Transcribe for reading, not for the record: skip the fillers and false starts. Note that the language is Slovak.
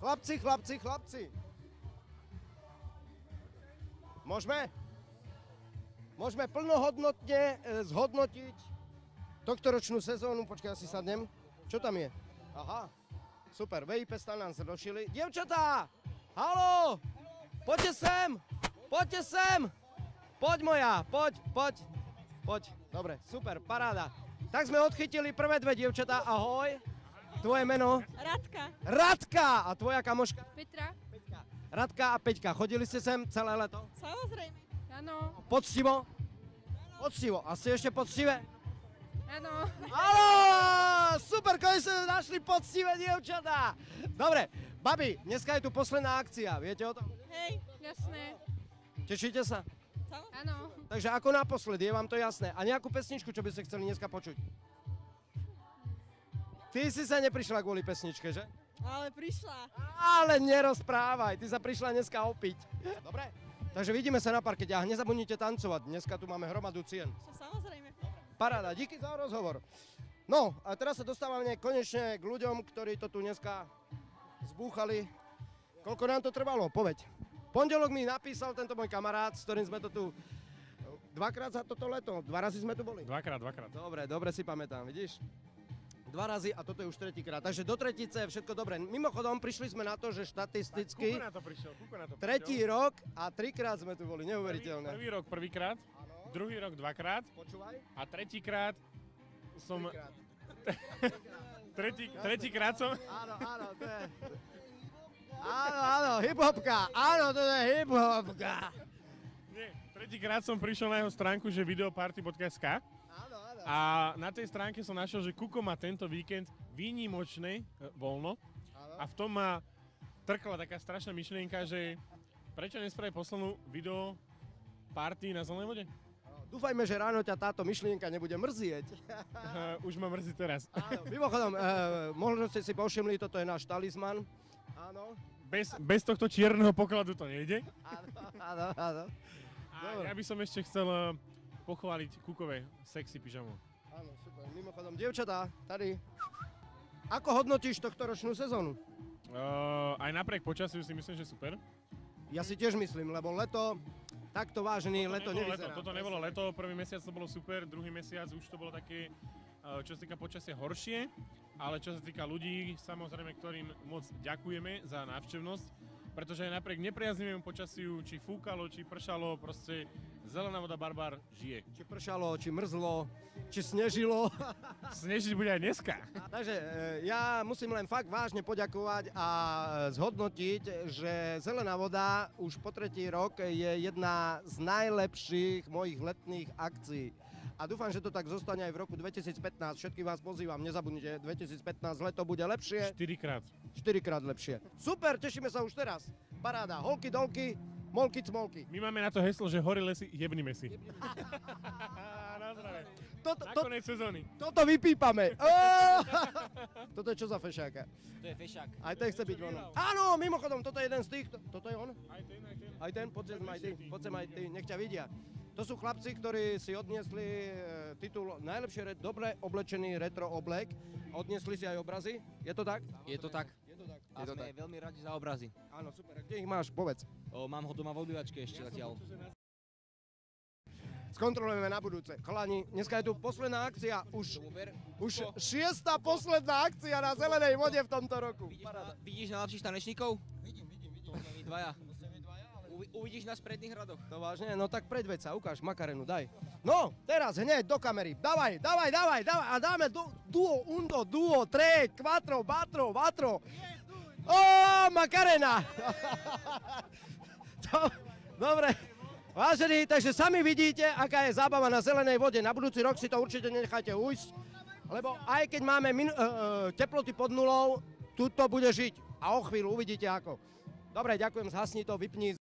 Chlapci. Môžeme plnohodnotne zhodnotiť tohtoročnú sezónu. Počkaj, ja si sadnem. Čo tam je? Aha, super, VIP stan nám sa došili. Dievčatá! Haló! Poďte sem! Poď moja, poď. Dobre, super, paráda. Tak sme odchytili prvé dve dievčatá. Ahoj. Tvoje meno? Radka! A tvoja kamoška? Petra. Radka a Peťka, chodili ste sem celé leto? Samozrejme. Áno. Poctivo? Poctivo. A ste ešte poctivé? Áno. Áno! Super, konečne našli poctivé dievčatá. Dobre, babi, dneska je tu posledná akcia, viete o tom? Hej, jasné. Tešíte sa? Áno. Takže ako naposledy, je vám to jasné. A nejakú pesničku, čo by ste chceli dneska počuť? Ty si sa neprišla kvôli pesničke, že? Ale prišla. Ale nerozprávaj, ty sa prišla dneska opiť. Dobre? Takže vidíme sa na parkete a nezabudnite tancovať. Dneska tu máme hromadu cien. Samozrejme. Paráda, díky za rozhovor. No, a teraz sa dostávame konečne k ľuďom, ktorí to tu dneska zbúchali. Koľko nám to trvalo? Povedz. Pondelok mi napísal tento môj kamarát, s ktorým sme to tu dvakrát za toto leto. 2 razy sme tu boli? Dvakrát. Dobre si pamätám, vidíš? 2 razy a toto je už tretíkrát. Takže do tretice je všetko dobré. Mimochodom, prišli sme na to, že štatisticky Kuko na to prišiel. tretí rok a 3-krát sme tu boli, neuveriteľné. Prvý rok prvýkrát, druhý rok 2-krát Počúvaj. a tretíkrát som... Trikrát. Tretíkrát som... Áno, to je... Áno, hip-hopka. Áno, to je hip-hopka. Nie, tretíkrát som prišiel na jeho stránku, že videoparty.sk. Áno. A na tej stránke som našiel, že Kuko má tento víkend výnimočné voľno. A v tom ma trkla taká strašná myšlienka, že prečo nespraviť poslednú video party na Zelenej vode? Dúfajme, že ráno ťa táto myšlienka nebude mrzieť. Už ma mrzí teraz. Áno, mimochodom, možno ste si povšimli, toto je náš talizman. Áno. Bez tohto čierneho pokladu to nejde. Áno. A ja by som ešte chcel pochváliť Kukové sexy pyžamo. Áno, super. Mimochodom, dievčatá, tady. Ako hodnotíš tohtoročnú sezónu? Aj napriek počasiu si myslím, že super. Ja si tiež myslím, lebo leto, takto vážený, leto nevyzerá. Toto nebolo leto, prvý mesiac to bolo super, druhý mesiac už to bolo také, čo sa týka počasia, horšie, ale čo sa týka ľudí, samozrejme, ktorým moc ďakujeme za návštevnosť, pretože aj napriek nepriaznivému počasiu, či fúkalo, či pršalo, proste Zelená voda Barbar žije. Či pršalo, či mrzlo, či snežilo. Snežiť bude aj dneska. Takže ja musím len fakt vážne poďakovať a zhodnotiť, že Zelená voda už po 3. rok je jedna z najlepších mojich letných akcií. A dúfam, že to tak zostane aj v roku 2015. Všetkých vás pozývam, nezabudnite, 2015 leto bude lepšie. 4-krát lepšie. Super, tešíme sa už teraz. Paráda, holky, dolky, molky, cmolky. My máme na to heslo, že hory lesy, jebnime si. Na zdravie. Na konec sezóny. Toto vypípame. Toto je čo za fešáka? To je fešák. Aj ten chce byť on. Áno, mimochodom, toto je jeden z tých. Toto je on? Aj ten. Poď sem aj ty, nech ťa vidia. To sú chlapci, ktorí si odniesli titul najlepšie dobre oblečený retro oblek. Odniesli si aj obrazy. Je to tak? Je to tak. A sme veľmi radi za obrazy. Áno, super. Kde ich máš? Povedz. Mám ho doma v obývačke ešte zatiaľ. Skontrolujeme na budúce. Chalani, dneska je tu posledná akcia. Už 6. posledná akcia na Zelenej vode v tomto roku. Vidíš najlepších tanečníkov? Vidím. To sme my dvaja. Uvidíš nás v predných radoch. To vážne? No tak predveď sa, ukáž Makarenu, daj. No, teraz hneď do kamery. Dávaj. A dáme duo, undo, duo, tre, quattro, batro. Makarena. Dobre. Vážení, takže sami vidíte, aká je zábava na Zelenej vode. Na budúci rok si to určite nenechajte ujsť, lebo aj keď máme teploty pod nulou, tu to bude žiť. A o chvíľu uvidíte ako. Dobre, ďakujem, zhasni to, vypni.